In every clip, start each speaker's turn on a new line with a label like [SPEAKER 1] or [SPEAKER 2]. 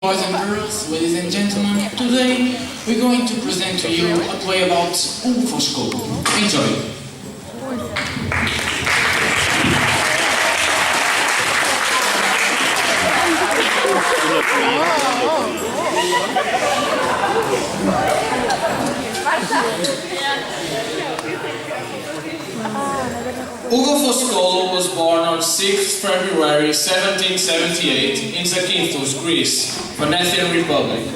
[SPEAKER 1] Boys and girls, ladies and gentlemen, today we're going to present to you a play about Hugo Foscolo. Enjoy! Hugo Foscolo was born on 6th February 1778 in Zakynthos, Greece, Venetian Republic,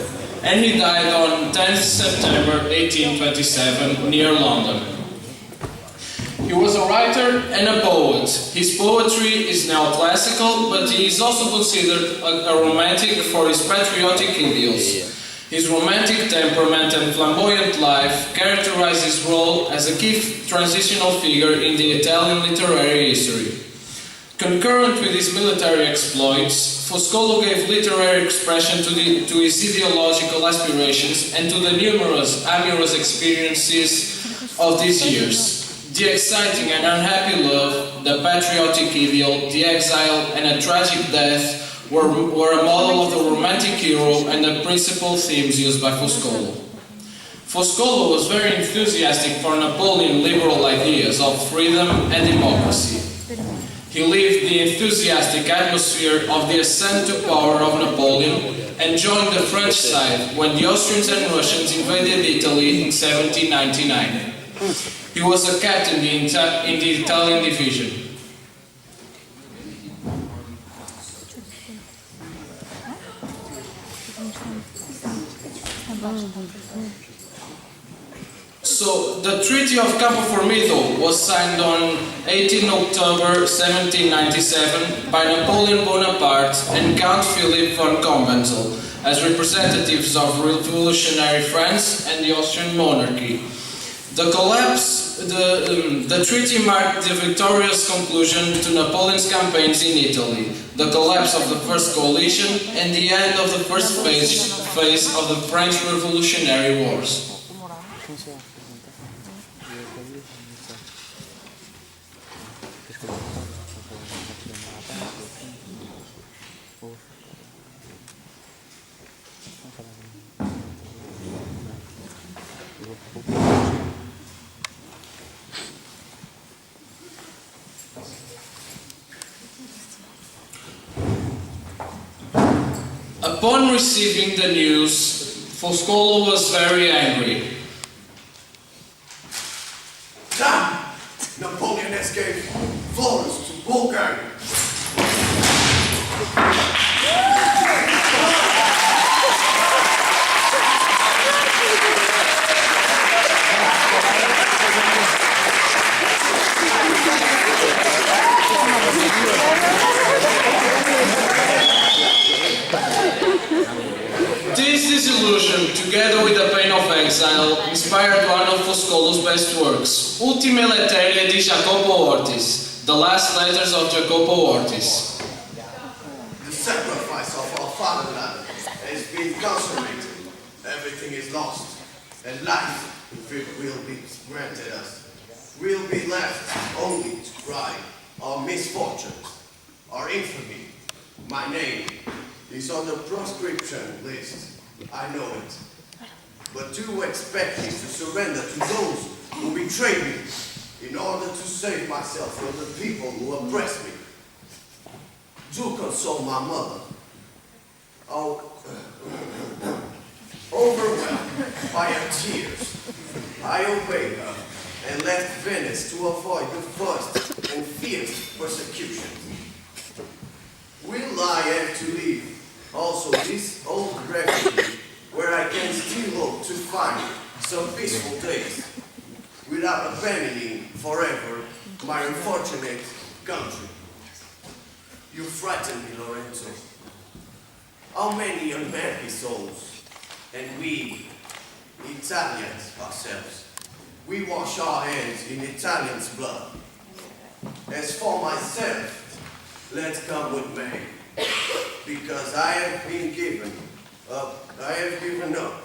[SPEAKER 1] and he died on 10th September 1827 near London. He was a writer and a poet. His poetry is neoclassical, but he is also considered a romantic for his patriotic ideals. His romantic temperament and flamboyant life characterize his role as a key transitional figure in the Italian literary history. Concurrent with his military exploits, Foscolo gave literary expression to his ideological aspirations and to the numerous amorous experiences of these years. The exciting and unhappy love, the patriotic ideal, the exile, and a tragic death were a model of the romantic hero and the principal themes used by Foscolo. Foscolo was very enthusiastic for Napoleon's liberal ideas of freedom and democracy. He lived the enthusiastic atmosphere of the ascent to power of Napoleon and joined the French side when the Austrians and Russians invaded Italy in 1799. He was a captain in the Italian division. So, the Treaty of Campo Formido was signed on 18 October 1797 by Napoleon Bonaparte and Count Philippe von Convenzel as representatives of revolutionary France and the Austrian monarchy. The treaty marked the victorious conclusion to Napoleon's campaigns in Italy, the collapse of the First Coalition, and the end of the first phase of the French Revolutionary Wars. Upon receiving the news, Foscolo was very angry.
[SPEAKER 2] Damn! Napoleon escaped Florence to Bulgaria.
[SPEAKER 1] This disillusion, together with the pain of exile, inspired one of Foscolo's best works, Ultime Lettere di Jacopo Ortis, The Last Letters of Jacopo Ortis.
[SPEAKER 2] The sacrifice of our fatherland has been consummated. Everything is lost, and life, if it will be granted us, will be left only to cry our misfortunes, our infamy. My name is on the proscription list. I know it. But do expect me to surrender to those who betray me in order to save myself from the people who oppress me. Do console my mother. Oh, overwhelmed by her tears, I obeyed her and left Venice to avoid the first and fierce persecution. Will I have to leave also this old refuge where I can still hope to find some peaceful days without abandoning forever my unfortunate country? You frighten me, Lorenzo. How many unhappy souls, and we, Italians ourselves, we wash our hands in Italians' blood. As for myself, let's come with me, because I have given up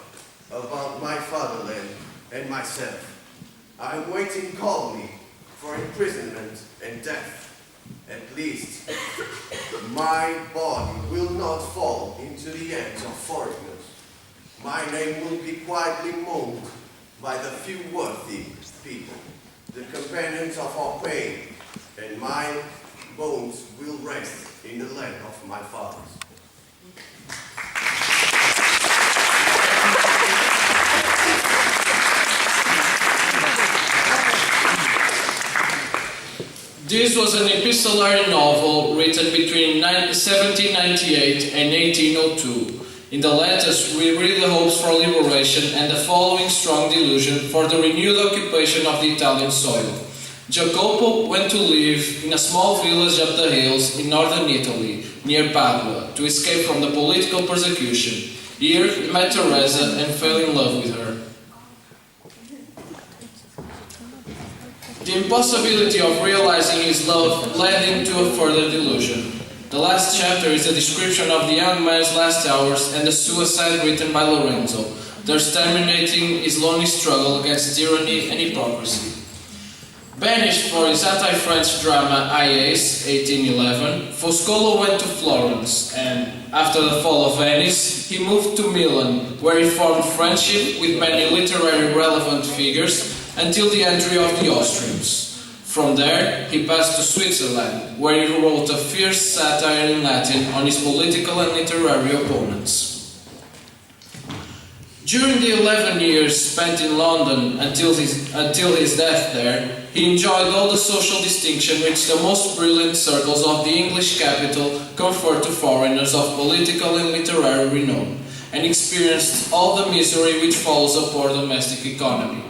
[SPEAKER 2] about my fatherland and myself. I am waiting calmly for imprisonment and death. At least my body will not fall into the hands of foreigners. My name will be quietly mourned by the few worthy people, the companions of our pain, and my bones will rest in the land of my fathers.
[SPEAKER 1] This was an epistolary novel written between 1798 and 1802. In the letters, we read the hopes for liberation and the following strong delusion for the renewed occupation of the Italian soil. Jacopo went to live in a small village up the hills in northern Italy, near Padua, to escape from the political persecution. Here he met Teresa and fell in love with her. The impossibility of realizing his love led him to a further delusion. The last chapter is a description of the young man's last hours and the suicide written by Lorenzo, thus terminating his lonely struggle against tyranny and hypocrisy. Banished for his anti-French drama Aies, 1811, Foscolo went to Florence and, after the fall of Venice, he moved to Milan, where he formed friendship with many literary relevant figures until the entry of the Austrians. From there, he passed to Switzerland, where he wrote a fierce satire in Latin on his political and literary opponents. During the 11 years spent in London until his death there, he enjoyed all the social distinction which the most brilliant circles of the English capital confer to foreigners of political and literary renown, and experienced all the misery which follows a poor domestic economy.